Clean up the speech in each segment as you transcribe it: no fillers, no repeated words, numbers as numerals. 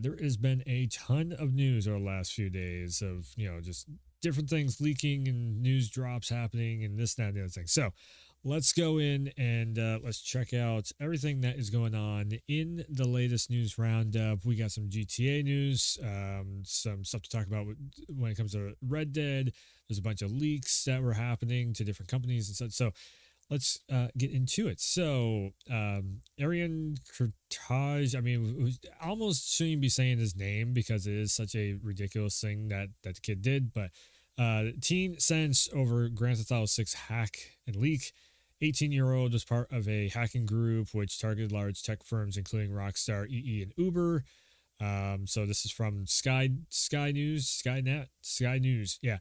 There has been a ton of news over the last few days of, just different things leaking and news drops happening and this, that, and the other thing. So let's go in and let's check out everything that is going on in the latest news roundup. We got some GTA news, some stuff to talk about when it comes to Red Dead. There's a bunch of leaks that were happening to different companies and such. So let's get into it. So, Arian Kurtaj, I mean, almost shouldn't be saying his name because it is such a ridiculous thing that the kid did. But teen sentenced over Grand Theft Auto 6 hack and leak. 18-year-old was part of a hacking group which targeted large tech firms, including Rockstar, EE, and Uber. So this is from Sky News. Yeah.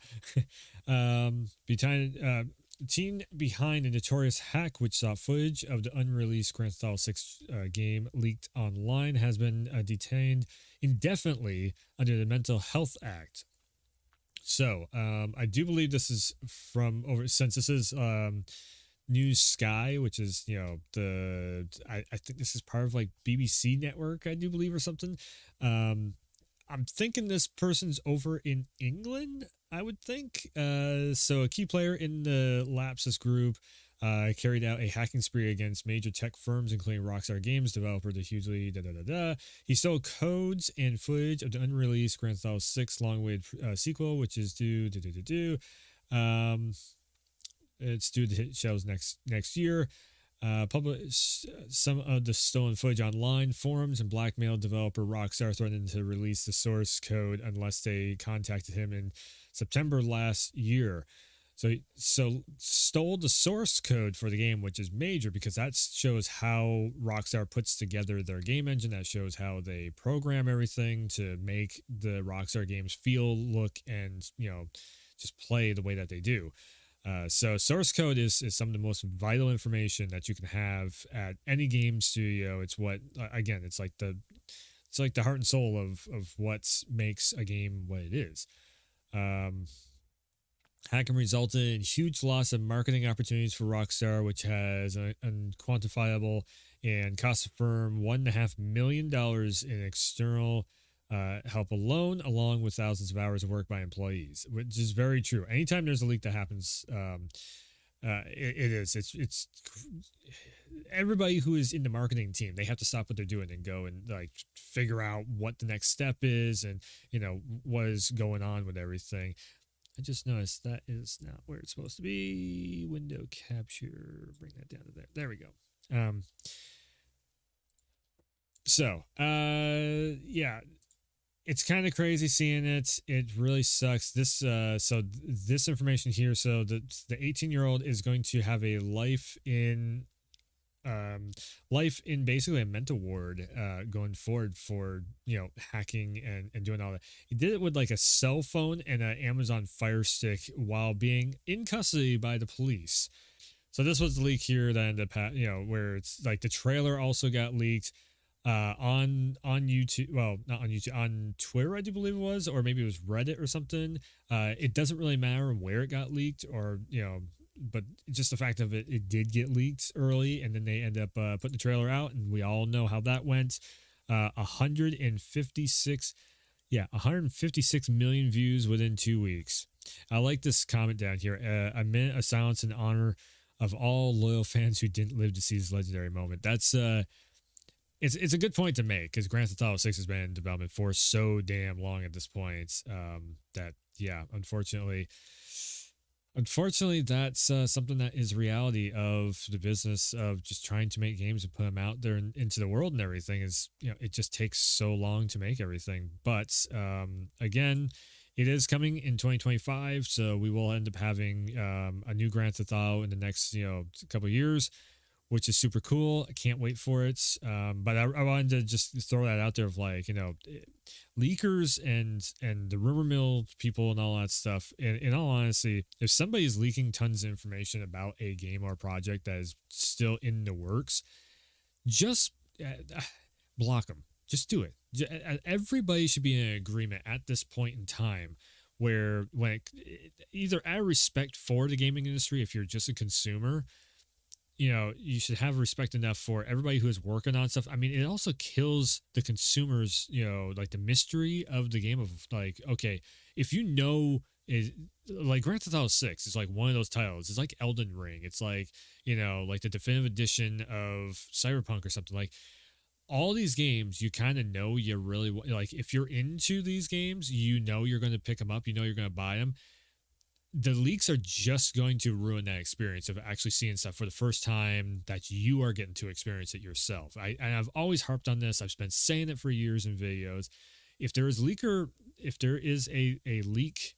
Teen behind a notorious hack which saw footage of the unreleased Grand Theft Auto 6 game leaked online has been detained indefinitely under the Mental Health Act. So I do believe this is from since this is News Sky, which is I think this is part of like BBC network, I do believe, or something. I'm thinking this person's over in England, I would think. So a key player in the Lapsus group carried out a hacking spree against major tech firms, including Rockstar Games, developer the hugely He stole codes and footage of the unreleased Grand Theft Auto 6 long-awaited sequel, which is it's due to hit shelves next year. Published some of the stolen footage online forums and blackmailed developer Rockstar, threatening to release the source code unless they contacted him in September last year. So stole the source code for the game, which is major because that shows how Rockstar puts together their game engine. That shows how they program everything to make the Rockstar games feel, look, and just play the way that they do. So source code is some of the most vital information that you can have at any game studio. It's what, again, it's like the heart and soul of what makes a game what it is. Hacking resulted in huge loss of marketing opportunities for Rockstar, which has unquantifiable and cost the firm $1.5 million in external help alone, along with thousands of hours of work by employees, which is very true. Anytime there's a leak that happens, it's everybody who is in the marketing team, they have to stop what they're doing and go and like figure out what the next step is and what is going on with everything. I just noticed that is not where it's supposed to be. Window capture, bring that down to there. There we go. Yeah. It's kind of crazy seeing it. It really sucks. This information here. So the 18-year-old is going to have a life in basically a mental ward going forward for hacking and doing all that. He did it with like a cell phone and an Amazon Fire Stick while being in custody by the police. So this was the leak here that ended up where it's like the trailer also got leaked. On YouTube, well, not on YouTube, on Twitter, I do believe it was, or maybe it was Reddit or something. It doesn't really matter where it got leaked, or but just the fact of it did get leaked early, and then they end up putting the trailer out, and we all know how that went. 156 million views within 2 weeks. I like this comment down here. A minute of silence in honor of all loyal fans who didn't live to see this legendary moment. That's It's a good point to make because Grand Theft Auto 6 has been in development for so damn long at this point that, yeah, unfortunately, that's something that is reality of the business of just trying to make games and put them out there into the world and everything is, it just takes so long to make everything. But again, it is coming in 2025, so we will end up having a new Grand Theft Auto in the next, couple of years, which is super cool. I can't wait for it. But I wanted to just throw that out there of like, leakers and the rumor mill people and all that stuff. In all honesty, if somebody is leaking tons of information about a game or project that is still in the works, just block them. Just do it. Everybody should be in agreement at this point in time where either out of respect for the gaming industry, if you're just a consumer, you should have respect enough for everybody who is working on stuff. I mean, it also kills the consumers, like the mystery of the game of like, okay, if is like Grand Theft Auto 6 is like one of those titles. It's like Elden Ring. It's like, like the definitive edition of Cyberpunk or something. Like all these games, you kind of know you really like if you're into these games, you're going to pick them up, you're going to buy them. The leaks are just going to ruin that experience of actually seeing stuff for the first time that you are getting to experience it yourself. And I've always harped on this. I've been saying it for years in videos. If there is a leak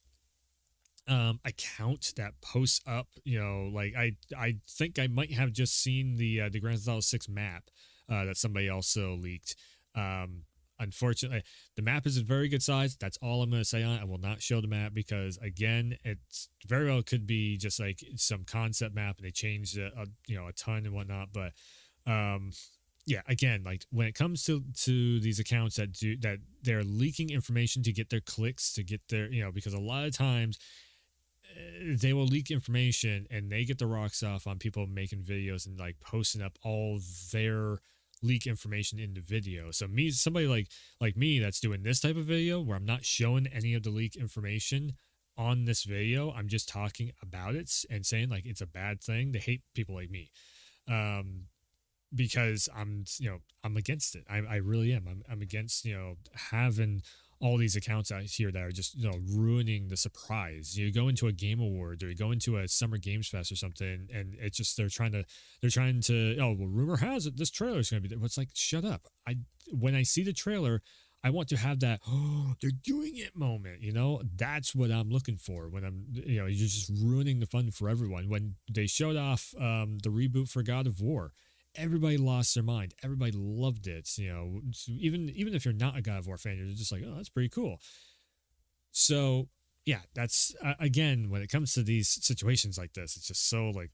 account that posts up, like I think I might have just seen the Grand Theft Auto 6 map that somebody also leaked. Unfortunately, the map is a very good size. That's all I'm going to say on it. I will not show the map because, again, it's very well could be just like some concept map and they changed a ton and whatnot. But yeah, again, like when it comes to these accounts that they're leaking information to get their clicks, to get their because a lot of times they will leak information and they get the rocks off on people making videos and like posting up all their leak information in the video. So somebody like me that's doing this type of video where I'm not showing any of the leak information on this video, I'm just talking about it and saying like it's a bad thing. They hate people like me because I'm against it. I really am. I'm against having all these accounts out here that are just ruining the surprise. You go into a game award or you go into a summer games fest or something and it's just they're trying to oh well, rumor has it this trailer is going to be there. It's like, shut up. When I see the trailer, I want to have that they're doing it moment. That's what I'm looking for when I'm you're just ruining the fun for everyone. When they showed off the reboot for God of War, everybody lost their mind. Everybody loved it. Even if you're not a God of War fan, you're just like, oh, that's pretty cool. So yeah, that's again, when it comes to these situations like this, it's just so like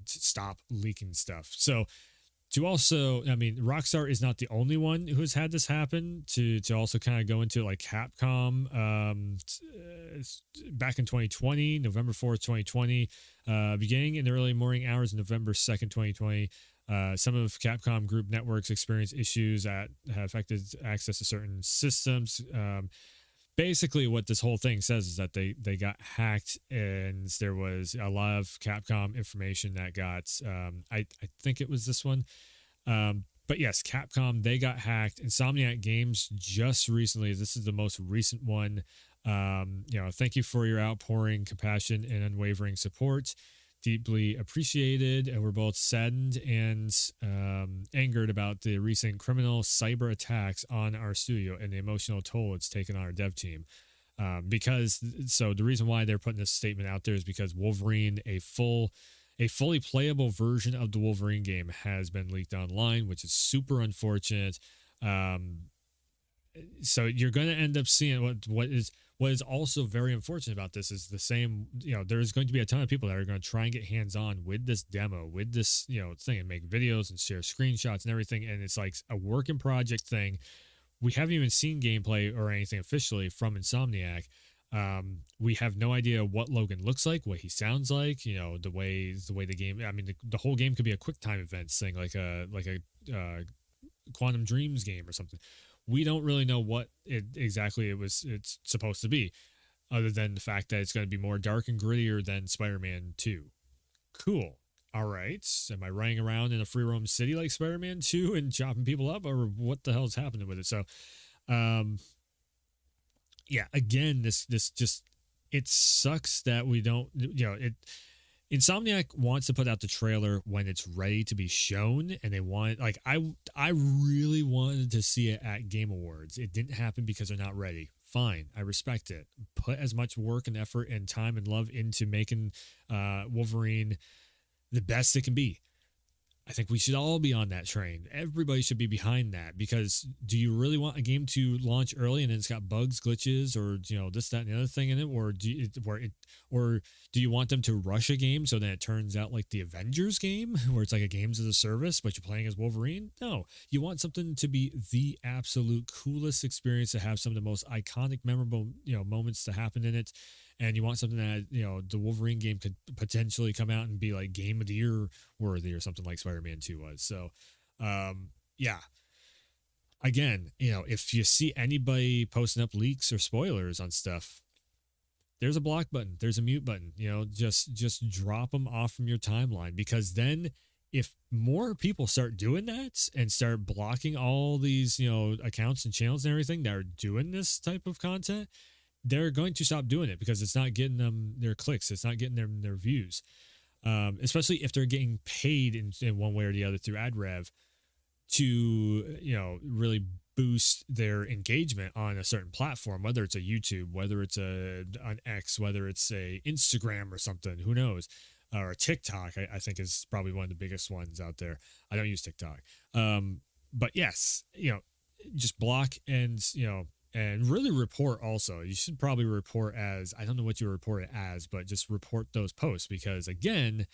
stop leaking stuff. So to also, I mean, Rockstar is not the only one who's had this happen. To also kind of go into like Capcom, back in 2020, November 4th, 2020, beginning in the early morning hours of November 2nd, 2020. Some of Capcom Group networks experienced issues that have affected access to certain systems. Basically, what this whole thing says is that they got hacked, and there was a lot of Capcom information that got. I think it was this one. But yes, Capcom, they got hacked. Insomniac Games just recently. This is the most recent one. Thank you for your outpouring compassion and unwavering support. Deeply appreciated, and we're both saddened and angered about the recent criminal cyber attacks on our studio and the emotional toll it's taken on our dev team. The reason why they're putting this statement out there is because Wolverine, a fully playable version of the Wolverine game, has been leaked online, which is super unfortunate. So you're going to end up seeing what is also very unfortunate about this is the same, there's going to be a ton of people that are going to try and get hands on with this demo, with this, thing, and make videos and share screenshots and everything. And it's like a work in project thing. We haven't even seen gameplay or anything officially from Insomniac. We have no idea what Logan looks like, what he sounds like, the way the game, I mean, the whole game could be a quick time event thing, like a Quantum Dreams game or something. We don't really know what it's supposed to be, other than the fact that it's going to be more dark and grittier than Spider-Man 2. Cool. All right. Am I running around in a free roam city like Spider-Man 2 and chopping people up, or what the hell is happening with it? So, yeah, again, this just, it sucks that we don't, Insomniac wants to put out the trailer when it's ready to be shown, and they want, like, I really wanted to see it at Game Awards. It didn't happen because they're not ready. Fine, I respect it. Put as much work and effort and time and love into making Wolverine the best it can be. I think we should all be on that train. Everybody should be behind that, because do you really want a game to launch early and then it's got bugs, glitches, or this, that, and the other thing in it, or do you want them to rush a game so then it turns out like the Avengers game where it's like a games as a service but you're playing as Wolverine? No, you want something to be the absolute coolest experience, to have some of the most iconic, memorable moments to happen in it, and you want something that, the Wolverine game could potentially come out and be like game of the year worthy or something like Spider-Man 2 was. So, yeah, again, if you see anybody posting up leaks or spoilers on stuff, there's a block button, there's a mute button. Just drop them off from your timeline, because then if more people start doing that and start blocking all these accounts and channels and everything that are doing this type of content, they're going to stop doing it because it's not getting them their clicks, it's not getting them their views. Especially if they're getting paid in one way or the other through ad rev to really boost their engagement on a certain platform, whether it's a YouTube, whether it's an X, whether it's a Instagram or something, who knows, or a TikTok. I think is probably one of the biggest ones out there. I don't use TikTok, but yes, just block and really report. Also, you should probably report as, I don't know what you report it as, but just report those posts, because again,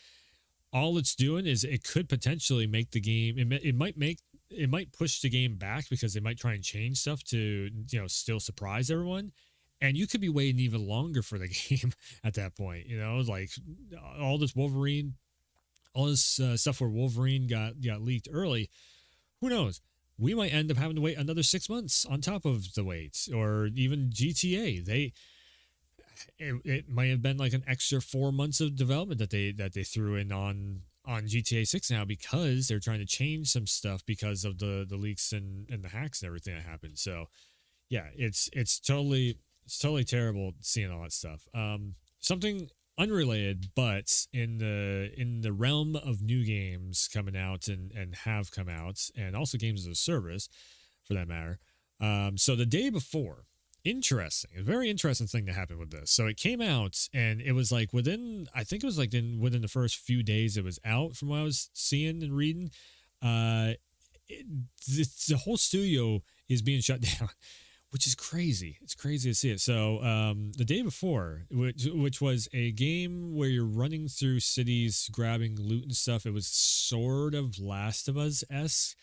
all it's doing is it could potentially make the game, it might push the game back, because they might try and change stuff to still surprise everyone, and you could be waiting even longer for the game at that point. Like all this Wolverine, all this stuff where Wolverine got leaked early, who knows, we might end up having to wait another 6 months on top of the wait. Or even GTA, it might have been like an extra 4 months of development that they threw in on GTA 6 now, because they're trying to change some stuff because of the leaks and the hacks and everything that happened. So yeah, it's totally terrible seeing all that stuff. Something unrelated, but in the realm of new games coming out and have come out, and also games as a service for that matter. So the day before, a very interesting thing that happened with this. So it came out, and it was like within the first few days it was out, from what I was seeing and reading. The whole studio is being shut down, which is crazy. It's crazy to see it. So the day before, which was a game where you're running through cities, grabbing loot and stuff, it was sort of Last of Us-esque.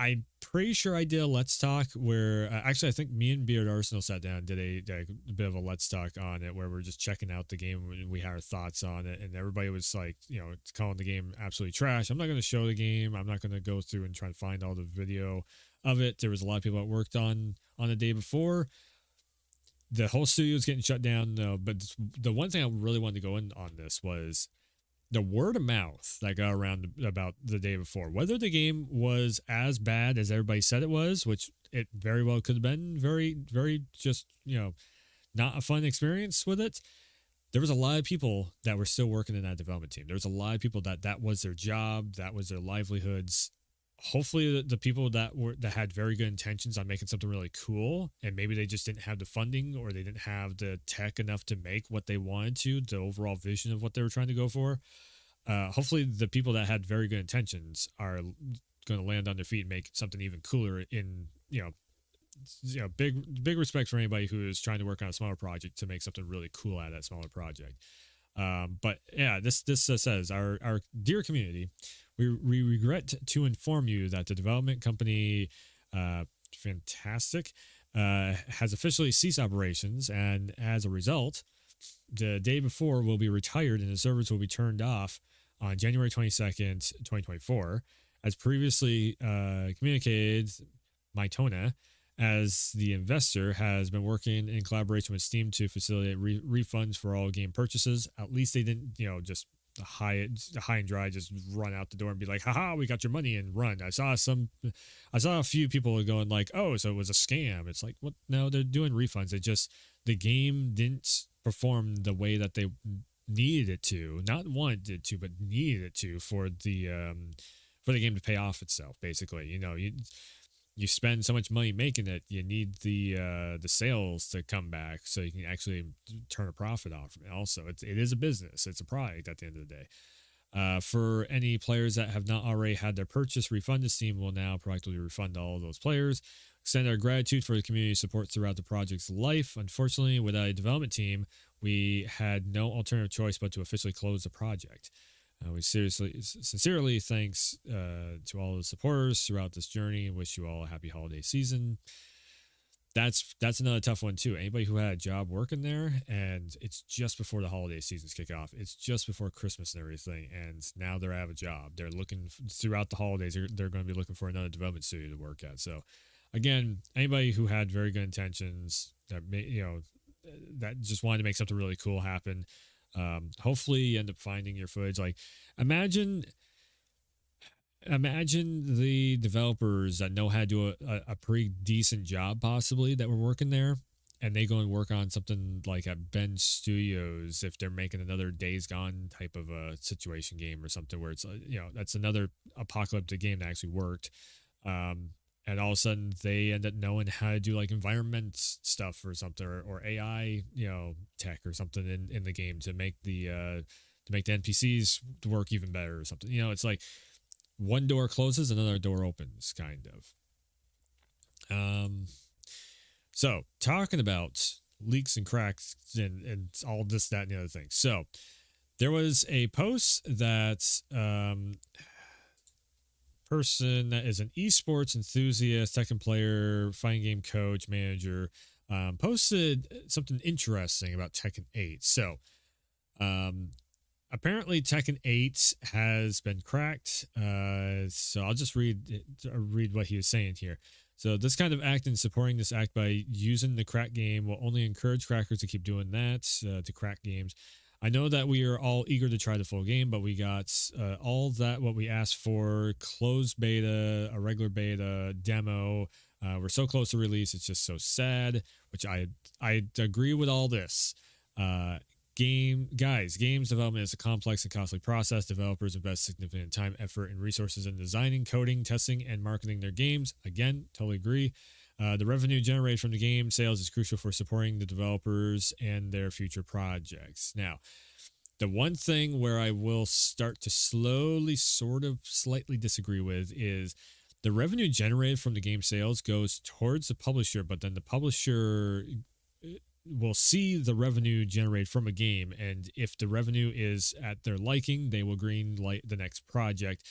I'm pretty sure I did a Let's Talk where actually I think me and Beard Arsenal sat down and did a bit of a Let's Talk on it, where we're just checking out the game and we had our thoughts on it, and everybody was like, calling the game absolutely trash. I'm not going to show the game. I'm not going to go through and try to find all the video of it. There was a lot of people that worked on the day before. The whole studio was getting shut down, though. But the one thing I really wanted to go in on this was the word of mouth that got around about the day before. Whether the game was as bad as everybody said it was, which it very well could have been, very, very just, not a fun experience with it. There was a lot of people that were still working in that development team. There was a lot of people that was their job, that was their livelihoods. Hopefully the people that had very good intentions on making something really cool, and maybe they just didn't have the funding, or they didn't have the tech enough to make what they wanted to, the overall vision of what they were trying to go for. Hopefully the people that had very good intentions are going to land on their feet and make something even cooler. In big respect for anybody who is trying to work on a smaller project to make something really cool out of that smaller project. But yeah, this says, our dear community, we regret to inform you that the development company, Fantastic, has officially ceased operations, and as a result, the day before will be retired and the servers will be turned off on January 22nd, 2024. As previously communicated, Mytona, as the investor, has been working in collaboration with Steam to facilitate refunds for all game purchases. At least they didn't, just high and dry, just run out the door and be like, haha, we got your money, and run. I saw a few people going like, oh, so it was a scam. It's like, what? No, they're doing refunds. The game didn't perform the way that they needed it to, not wanted it to, but needed it to, for the game to pay off itself. Basically, you spend so much money making it, you need the sales to come back so you can actually turn a profit off. And also, it is a business. It's a product at the end of the day. For any players that have not already had their purchase refunded, Steam will now proactively refund all of those players. Extend our gratitude for the community support throughout the project's life. Unfortunately, without a development team, we had no alternative choice but to officially close the project. We sincerely thanks to all the supporters throughout this journey, and wish you all a happy holiday season. that's another tough one too. Anybody who had a job working there, and it's just before the holiday seasons kick off, it's just before Christmas and everything, and now they're out of a job. They're looking throughout the holidays. They're going to be looking for another development studio to work at. So, again, anybody who had very good intentions that that just wanted to make something really cool happen, hopefully you end up finding your footage. Like, imagine the developers that know how to do a pretty decent job, possibly, that were working there, and they go and work on something like at Ben Studios if they're making another Days Gone type of a situation game or something where it's that's another apocalyptic game that actually worked, and all of a sudden they end up knowing how to do like environment stuff or something, or AI tech or something in the game to make the NPCs work even better or something. It's like one door closes, another door opens, kind of. So talking about leaks and cracks and all this, that, and the other thing. So there was a post that person that is an esports enthusiast, Tekken player, fighting game coach, manager, posted something interesting about Tekken 8. So, apparently Tekken 8 has been cracked. So I'll just read what he was saying here. So this kind of act and supporting this act by using the crack game will only encourage crackers to keep doing that, to crack games. I know that we are all eager to try the full game, but we got all that what we asked for: closed beta, a regular beta, demo. We're so close to release. It's just so sad, which I agree with all this. Games development is a complex and costly process. Developers invest significant time, effort, and resources in designing, coding, testing, and marketing their games. Again, totally agree. The revenue generated from the game sales is crucial for supporting the developers and their future projects. Now, the one thing where I will start to slightly disagree with is the revenue generated from the game sales goes towards the publisher, but then the publisher will see the revenue generated from a game, and if the revenue is at their liking, they will green light the next project,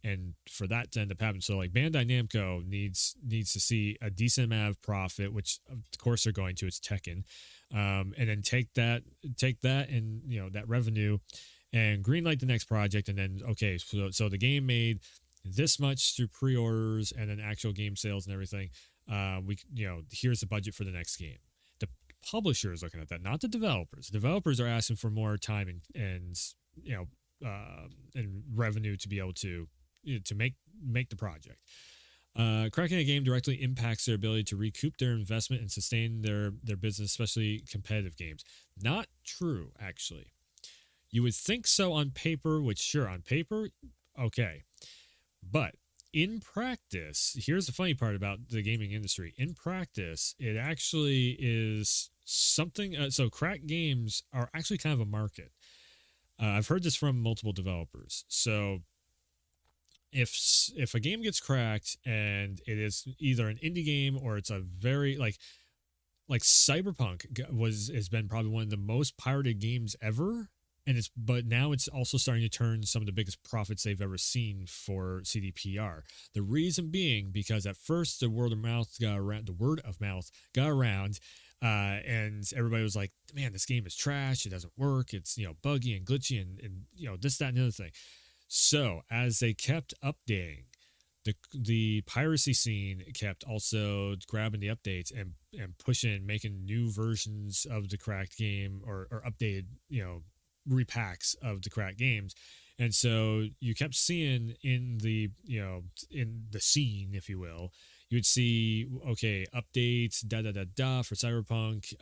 and for that to end up happening. So like Bandai Namco needs to see a decent amount of profit, which of course they're going to. It's Tekken, and then take that and that revenue and greenlight the next project, and then okay, so the game made this much through pre-orders and then actual game sales and everything. Here's the budget for the next game. The publisher is looking at that, not the developers. The developers are asking for more time and revenue to be able to make the project. Cracking a game directly impacts their ability to recoup their investment and sustain their business, especially competitive games. Not true, actually. You would think so on paper, which sure, on paper, okay. But in practice, here's the funny part about the gaming industry. In practice, it actually is something. So cracked games are actually kind of a market. I've heard this from multiple developers. So if a game gets cracked and it is either an indie game or it's a very like Cyberpunk has been probably one of the most pirated games ever, but now it's also starting to turn some of the biggest profits they've ever seen for CDPR. The reason being because at first the word of mouth got around, and everybody was like, "Man, this game is trash. It doesn't work. It's buggy and glitchy and this, that, and the other thing." So as they kept updating, the piracy scene kept also grabbing the updates and pushing, making new versions of the cracked game or updated repacks of the cracked games. And so you kept seeing in the scene, if you will, you would see, okay, updates, for Cyberpunk.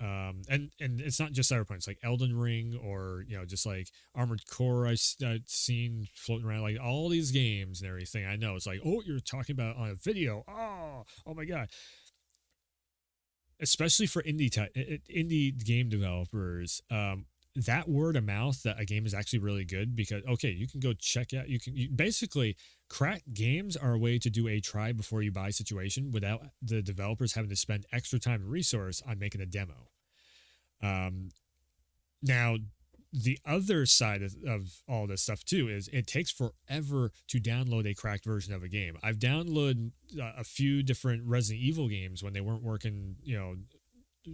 And it's not just Cyberpunk, it's like Elden Ring or, just like Armored Core I've seen floating around, like all these games and everything. I know it's like, oh, you're talking about on a video. Oh my God. Especially for indie game developers, that word of mouth that a game is actually really good because, okay, you can go check out, basically cracked games are a way to do a try before you buy situation without the developers having to spend extra time and resource on making a demo. Now the other side of all this stuff too is it takes forever to download a cracked version of a game. I've downloaded a few different Resident Evil games when they weren't working,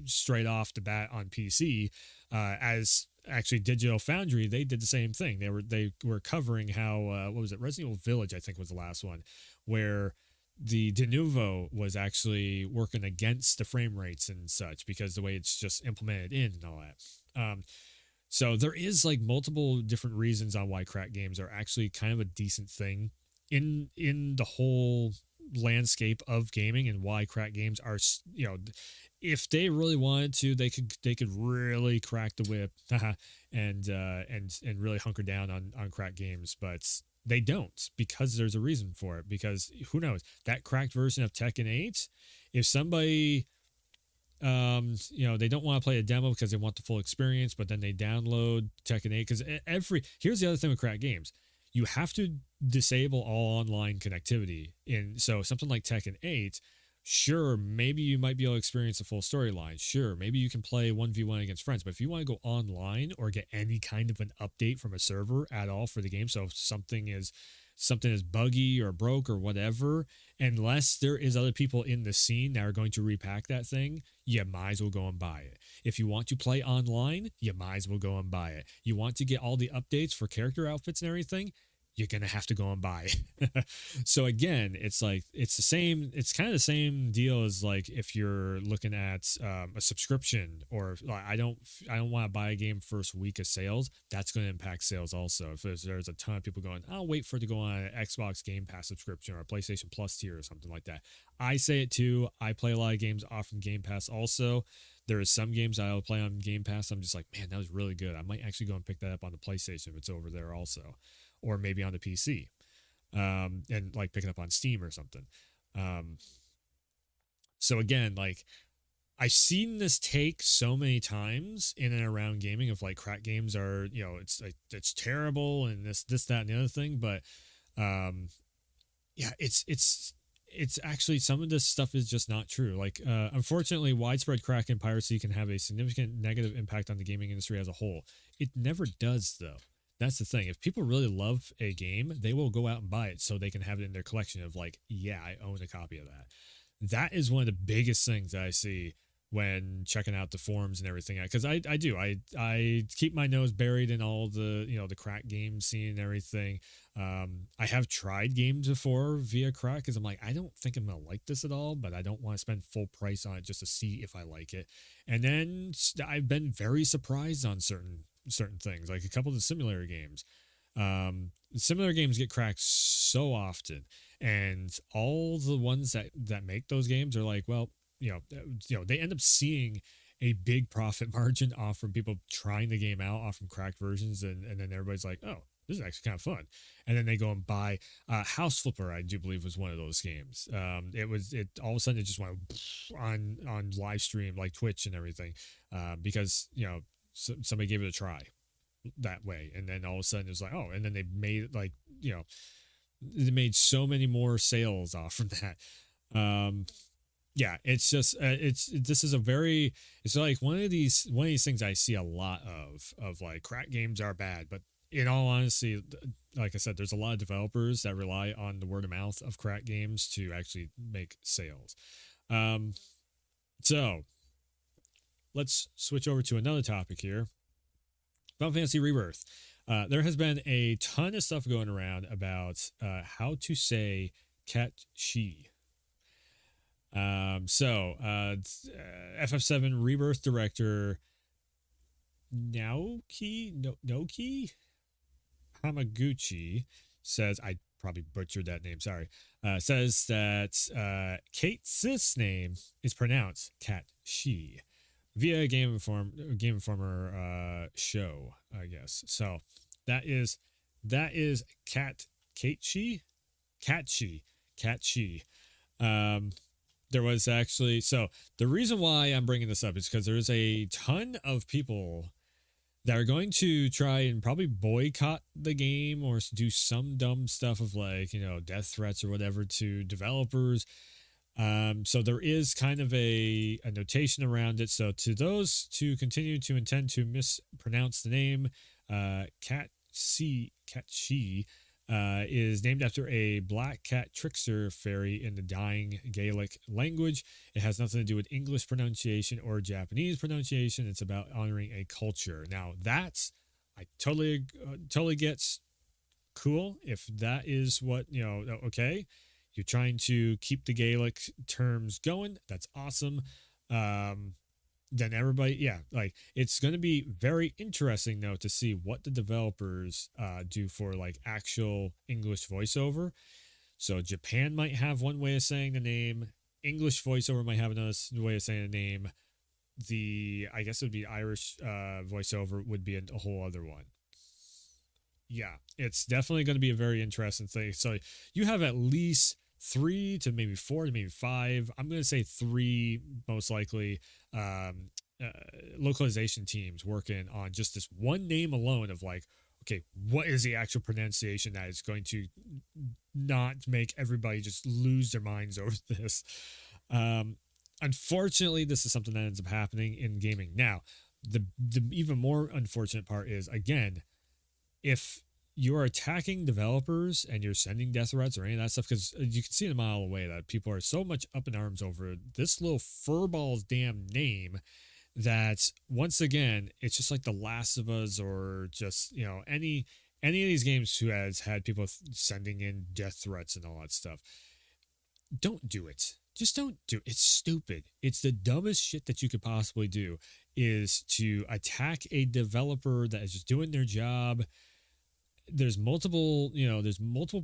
straight off the bat on PC. As actually Digital Foundry, they did the same thing. They were covering how what was it, Resident Evil Village, I think was the last one, where the de novo was actually working against the frame rates and such because the way it's just implemented in and all that. So there is like multiple different reasons on why crack games are actually kind of a decent thing in the whole landscape of gaming, and why crack games are, if they really wanted to, they could really crack the whip and really hunker down on crack games, but they don't, because there's a reason for it. Because who knows, that cracked version of Tekken 8, if somebody they don't want to play a demo because they want the full experience, but then they download Tekken 8, because here's the other thing with crack games, you have to disable all online connectivity. So something like Tekken 8, sure, maybe you might be able to experience the full storyline. Sure, maybe you can play 1v1 against friends. But if you want to go online or get any kind of an update from a server at all for the game, so if something is buggy or broke or whatever, unless there is other people in the scene that are going to repack that thing, you might as well go and buy it. If you want to play online, you might as well go and buy it. You want to get all the updates for character outfits and everything, you're going to have to go and buy it. So again, it's like, it's kind of the same deal as like if you're looking at a subscription, or like, I don't want to buy a game first week of sales. That's going to impact sales also. If there's a ton of people going, I'll wait for it to go on an Xbox Game Pass subscription or a PlayStation Plus tier or something like that. I say it too. I play a lot of games off from Game Pass also. There is some games I'll play on Game Pass. I'm just like, man, that was really good. I might actually go and pick that up on the PlayStation if it's over there also, or maybe on the PC, and like pick it up on Steam or something. So again, like, I've seen this take so many times in and around gaming of like crack games are, it's like, it's terrible and this, that, and the other thing. But yeah, it's actually, some of this stuff is just not true. Like, unfortunately, widespread crack and piracy can have a significant negative impact on the gaming industry as a whole. It never does, though. That's the thing. If people really love a game, they will go out and buy it so they can have it in their collection of like, yeah, I own a copy of that. That is one of the biggest things that I see when checking out the forums and everything. Because I do. I keep my nose buried in all the, the crack game scene and everything. I have tried games before via crack because I'm like, I don't think I'm going to like this at all, but I don't want to spend full price on it just to see if I like it. And then I've been very surprised on certain things, like a couple of the simulator games. Similar games get cracked so often, and all the ones that make those games are like, well, they end up seeing a big profit margin off from people trying the game out off from cracked versions, and then everybody's like, oh, this is actually kind of fun, and then they go and buy House Flipper, I do believe was one of those games. It all of a sudden it just went on live stream like Twitch and everything, because somebody gave it a try that way, and then all of a sudden it was like, oh, and then they made like, they made so many more sales off from that. Yeah, it's just it's like one of these things I see a lot of like, crack games are bad, but in all honesty, like I said, there's a lot of developers that rely on the word of mouth of crack games to actually make sales. So let's switch over to another topic here. Final Fantasy Rebirth. There has been a ton of stuff going around about how to say cat she. FF7 Rebirth director Naoki Hamaguchi says, I probably butchered that name, sorry, says that Kate Sith's name is pronounced Cat She via Game Informer show, I guess. So that is Cat She. There was actually, so the reason why I'm bringing this up is because there's a ton of people that are going to try and probably boycott the game or do some dumb stuff of like, death threats or whatever to developers So there is kind of a notation around it. So to those to continue to intend to mispronounce the name, Cat She is named after a black cat trickster fairy in the dying Gaelic language. It has nothing to do with English pronunciation or Japanese pronunciation. It's about honoring a culture. Now that's I totally gets cool if that is what okay, you're trying to keep the Gaelic terms going. That's awesome. um then everybody, yeah, like it's going to be very interesting though to see what the developers do for like actual English voiceover. So Japan might have one way of saying the name, English voiceover might have another way of saying the name, the I guess it would be Irish voiceover would be a whole other one. Yeah, it's definitely going to be a very interesting thing. So you have at least three to maybe four to maybe five. I'm going to say three, most likely, um, uh, localization teams working on just this one name alone of like, okay, what is the actual pronunciation that is going to not make everybody just lose their minds over this? Um, Unfortunately, this is something that ends up happening in gaming. Now, the even more unfortunate part is, again, if you're attacking developers and you're sending death threats or any of that stuff, because you can see it a mile away that people are so much up in arms over this little furball's damn name that once again, it's just like The Last of Us or just, any of these games who has had people sending in death threats and all that stuff. Don't do it. Just don't do it. It's stupid. It's the dumbest shit that you could possibly do is to attack a developer that is just doing their job. There's multiple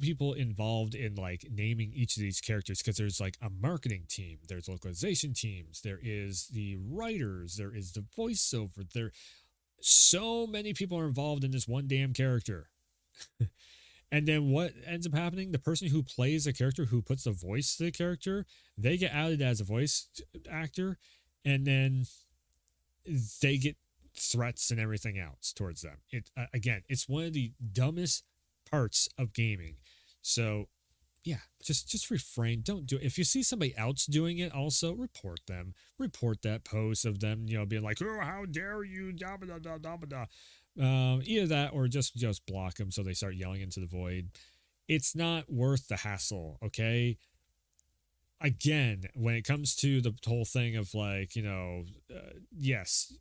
people involved in like naming each of these characters, because there's like a marketing team, there's localization teams, there is the writers, there is the voiceover, there so many people are involved in this one damn character. And then what ends up happening, the person who plays the character, who puts the voice to the character, they get outed as a voice actor, and then they get threats and everything else towards them. Again, it's one of the dumbest parts of gaming. So yeah, just refrain. Don't do it. If you see somebody else doing it, also report them. Report that post of them, being like, "Oh, how dare you!" Da, da, da, da, da. Either that or just block them so they start yelling into the void. It's not worth the hassle. Okay. Again, when it comes to the whole thing of like, yes,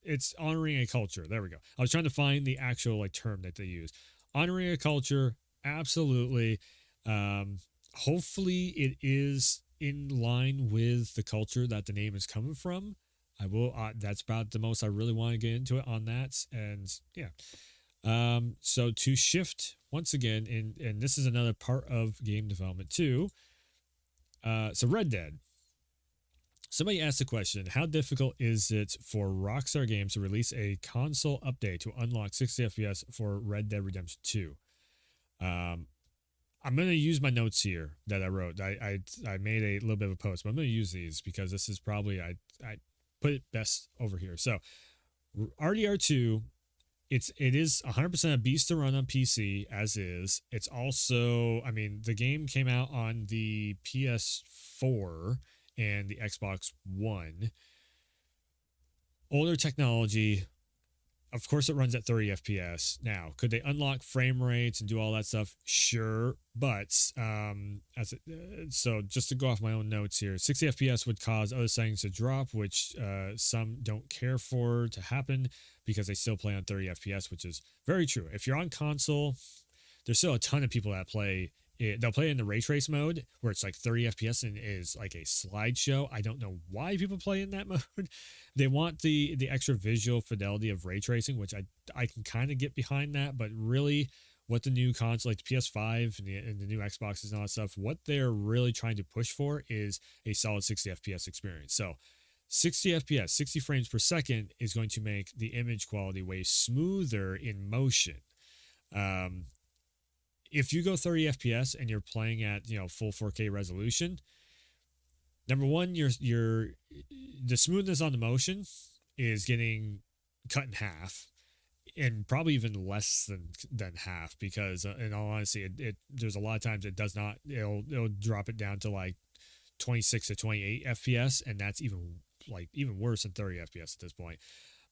it's honoring a culture. There we go. I was trying to find the actual like term that they use. Honoring a culture, absolutely. Hopefully it is in line with the culture that the name is coming from. I will. That's about the most I really want to get into it on that. And yeah. So to shift once again, and this is another part of game development too. So Red Dead. Somebody asked the question, how difficult is it for Rockstar Games to release a console update to unlock 60 FPS for Red Dead Redemption 2? I'm going to use my notes here that I wrote. I made a little bit of a post, but I'm going to use these because this is probably, I put it best over here. So RDR2, it is 100% a beast to run on PC as is. It's also, the game came out on the PS4 and the Xbox One. Older technology. Of course, it runs at 30 FPS. Now, could they unlock frame rates and do all that stuff? Sure, but so just to go off my own notes here, 60 FPS would cause other settings to drop, which some don't care for to happen because they still play on 30 FPS, which is very true. If you're on console, there's still a ton of people that play. They'll play in the ray trace mode where it's like 30 FPS and is like a slideshow. I don't know why people play in that mode. They want the extra visual fidelity of ray tracing, which I can kind of get behind that. But really, what the new console, like the PS5 and the new Xboxes and all that stuff, what they're really trying to push for is a solid 60 FPS experience. So 60 FPS, 60 frames per second is going to make the image quality way smoother in motion. If you go 30 FPS and you're playing at full 4K resolution, number one, the smoothness on the motion is getting cut in half, and probably even less than half, because in all honesty, it there's a lot of times it does not, it'll drop it down to like 26 to 28 FPS, and that's even worse than 30 FPS at this point.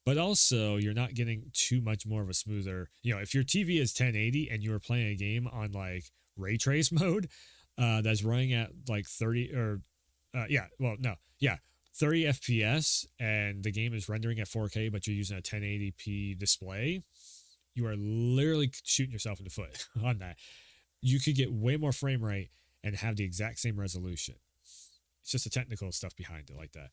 But also, you're not getting too much more of a smoother, if your TV is 1080 and you're playing a game on like ray trace mode, that's running at like 30 or yeah, well, no, yeah, 30 FPS, and the game is rendering at 4K, but you're using a 1080p display, you are literally shooting yourself in the foot on that. You could get way more frame rate and have the exact same resolution. It's just the technical stuff behind it like that.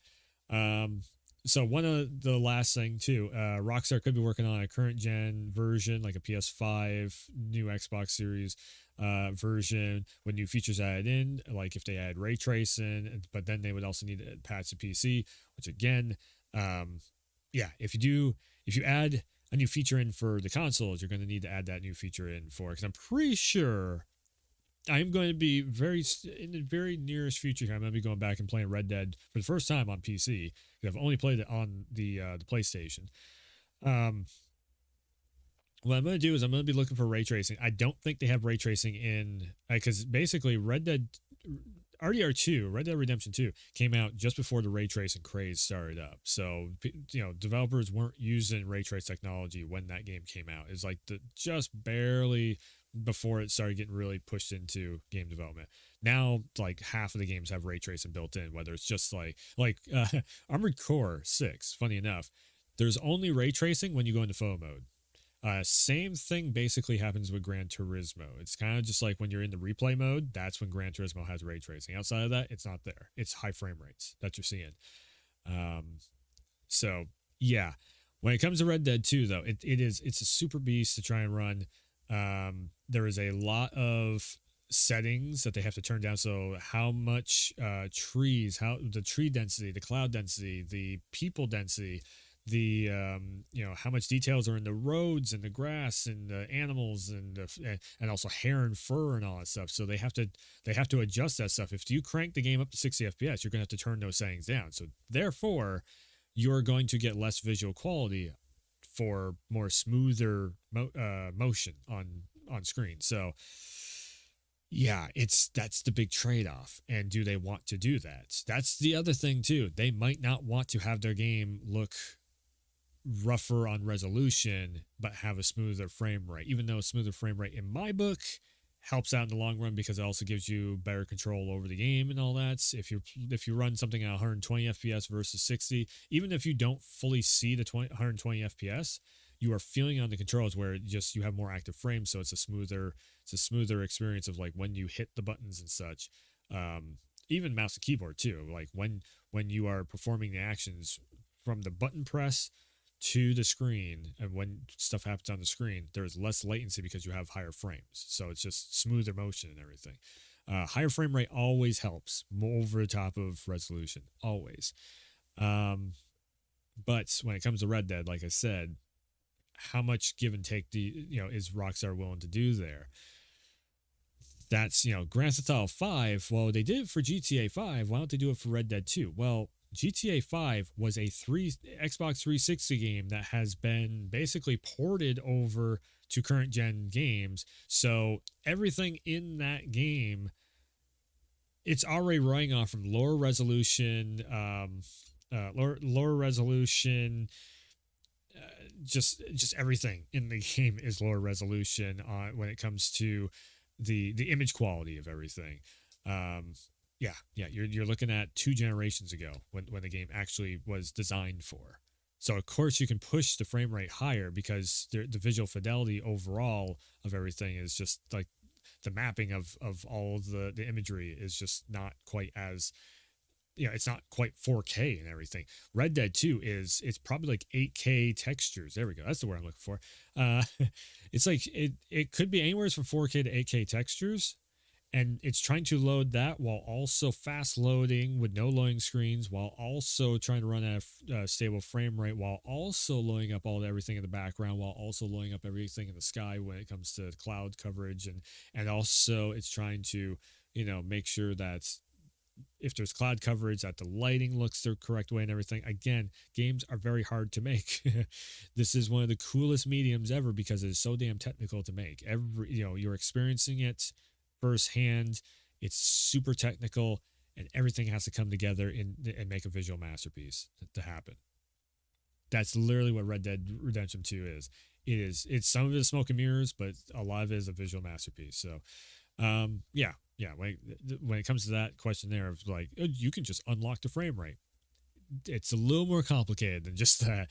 So one of the last thing too, Rockstar could be working on a current gen version, like a PS5, new Xbox Series version with new features added in, like if they add ray tracing, but then they would also need to patch the PC, which again, yeah, if you add a new feature in for the consoles, you're going to need to add that new feature in for, because I'm pretty sure I'm going to be in the very nearest future here, I'm going to be going back and playing Red Dead for the first time on PC, because I've only played it on the PlayStation. What I'm going to do is I'm going to be looking for ray tracing. I don't think they have ray tracing in, because basically Red Dead RDR2, Red Dead Redemption 2, came out just before the ray tracing craze started up. So, developers weren't using ray trace technology when that game came out. It's like just barely before it started getting really pushed into game development. Now, like half of the games have ray tracing built in, whether it's just like Armored Core 6, funny enough, there's only ray tracing when you go into photo mode. Same thing basically happens with Gran Turismo. It's kind of just like when you're in the replay mode, that's when Gran Turismo has ray tracing. Outside of that, it's not there. It's high frame rates that you're seeing. So yeah, when it comes to Red Dead 2, though, it's a super beast to try and run. There is a lot of settings that they have to turn down. So how much trees, how the tree density, the cloud density, the people density, the how much details are in the roads and the grass and the animals and also hair and fur and all that stuff. So they have to adjust that stuff. If you crank the game up to 60 FPS, you're going to have to turn those settings down. So therefore, you're going to get less visual quality for more smoother motion on screen. So yeah, that's the big trade-off. And do they want to do that? That's the other thing too. They might not want to have their game look rougher on resolution but have a smoother frame rate, even though a smoother frame rate in my book helps out in the long run, because it also gives you better control over the game and all that. If you run something at 120 FPS versus 60, even if you don't fully see the 120 FPS, you are feeling on the controls where you have more active frames, so it's a smoother experience of like when you hit the buttons and such. Even mouse and keyboard too, like when you are performing the actions from the button press to the screen, and when stuff happens on the screen, there's less latency because you have higher frames, so it's just smoother motion and everything. Higher frame rate always helps more over the top of resolution, always. But when it comes to Red Dead, like I said, how much give and take is Rockstar willing to do there? That's, Grand Theft Auto 5, well, they did it for GTA 5, why don't they do it for Red Dead 2? Well, GTA 5 was a Xbox 360 game that has been basically ported over to current gen games. So everything in that game, it's already running off from lower resolution, just everything in the game is lower resolution when it comes to the image quality of everything. Yeah, you're looking at 2 generations ago when the game actually was designed for. So of course you can push the frame rate higher because the visual fidelity overall of everything is just like the mapping of all the imagery is just not quite as, it's not quite 4K and everything. Red Dead 2 it's probably like 8K textures. There we go. That's the word I'm looking for. It's like it could be anywhere from 4K to 8K textures. And it's trying to load that while also fast loading with no loading screens, while also trying to run at a stable frame rate, while also loading up everything in the background, while also loading up everything in the sky when it comes to cloud coverage. And also it's trying to, make sure that if there's cloud coverage, that the lighting looks the correct way and everything. Again, games are very hard to make. This is one of the coolest mediums ever because it is so damn technical to make. You're experiencing it firsthand. It's super technical, and everything has to come together and make a visual masterpiece to happen. That's literally what Red Dead Redemption 2 is. It's some of it is smoke and mirrors, but a lot of it is a visual masterpiece. So yeah. When it comes to that question there of like, you can just unlock the frame rate, it's a little more complicated than just that.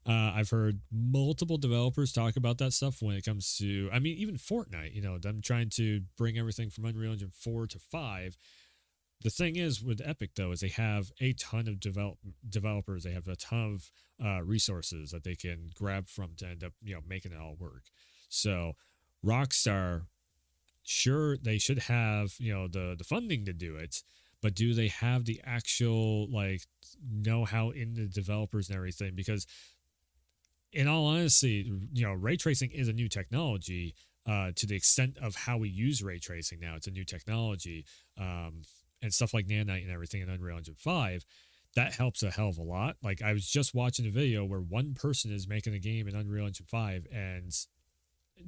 I've heard multiple developers talk about that stuff when it comes to, I mean, even Fortnite, them trying to bring everything from Unreal Engine 4 to 5. The thing is with Epic, though, is they have a ton of developers. They have a ton of resources that they can grab from to end up, making it all work. So Rockstar, sure, they should have, the funding to do it, but do they have the actual, like, know-how in the developers and everything? Because in all honesty, ray tracing is a new technology. To the extent of how we use ray tracing now, it's a new technology. And stuff like nanite and everything in Unreal Engine 5, that helps a hell of a lot. Like, I was just watching a video where one person is making a game in Unreal Engine 5, and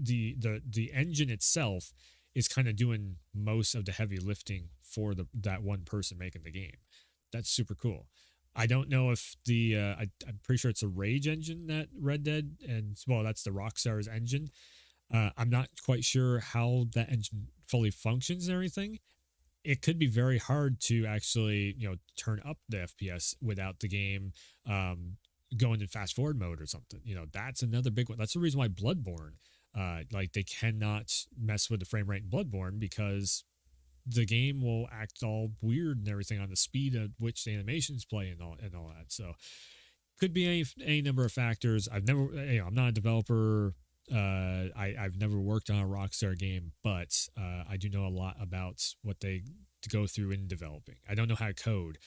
the engine itself is kind of doing most of the heavy lifting for that one person making the game. That's super cool. I don't know if I'm pretty sure it's a Rage engine that Red Dead, and well, that's the Rockstar's engine. I'm not quite sure how that engine fully functions and everything. It could be very hard to actually, turn up the FPS without the game going in fast forward mode or something. That's another big one. That's the reason why Bloodborne, like, they cannot mess with the frame rate in Bloodborne, because the game will act all weird and everything on the speed at which the animations play and all that. So could be any number of factors. I'm not a developer. I've never worked on a Rockstar game, but I do know a lot about what they go through in developing. I don't know how to code,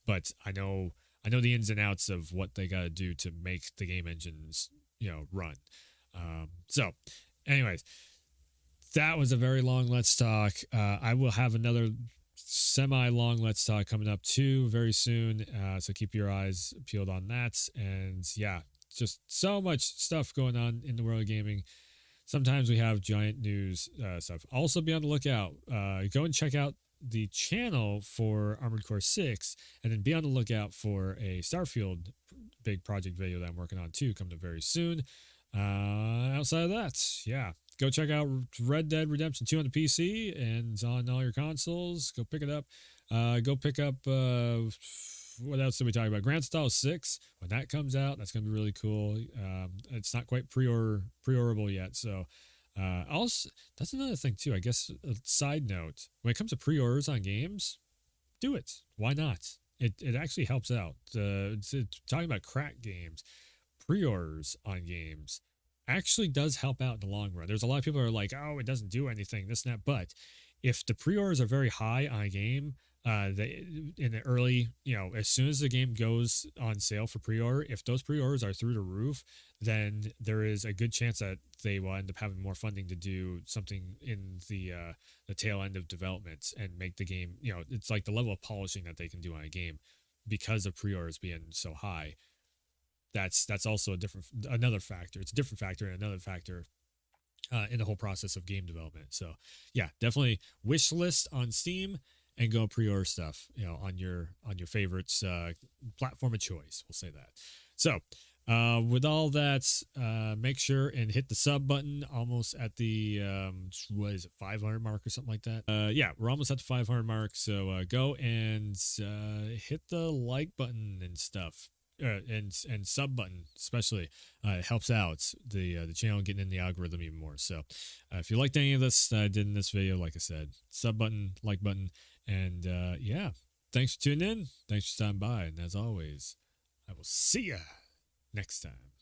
but I know the ins and outs of what they got to do to make the game engines, run. So anyways, that was a very long Let's Talk. I will have another semi-long Let's Talk coming up too very soon. So keep your eyes peeled on that. And yeah, just so much stuff going on in the world of gaming. Sometimes we have giant news stuff. Also be on the lookout. Go and check out the channel for Armored Core 6, and then be on the lookout for a Starfield big project video that I'm working on too, coming up very soon. Outside of that, yeah, go check out Red Dead Redemption 2 on the PC and on all your consoles. Go pick it up. Go pick up what else did we talk about? Grand Theft Auto 6, when that comes out, that's going to be really cool. It's not quite pre-orderable yet, so also that's another thing too. I guess a side note, when it comes to pre-orders on games, do it. Why not? It actually helps out. Talking about crack games, pre-orders on games actually does help out in the long run. There's a lot of people who are like, oh, it doesn't do anything, this and that, but if the pre-orders are very high on a game, in the early, as soon as the game goes on sale for pre-order, if those pre-orders are through the roof, then there is a good chance that they will end up having more funding to do something in the tail end of development and make the game, it's like the level of polishing that they can do on a game because of pre-orders being so high. That's also another factor. It's a different factor and another factor in the whole process of game development. So yeah, definitely wish list on Steam and go pre-order stuff, on your favorites platform of choice. We'll say that. So with all that, make sure and hit the sub button. Almost at the 500 mark or something like that. Yeah, we're almost at the 500 mark. So go and hit the like button and stuff. And sub button especially helps out the channel getting in the algorithm even more. So if you liked any of this that I did in this video, like I said, sub button, like button, and yeah, thanks for tuning in, thanks for stopping by, and as always, I will see ya next time.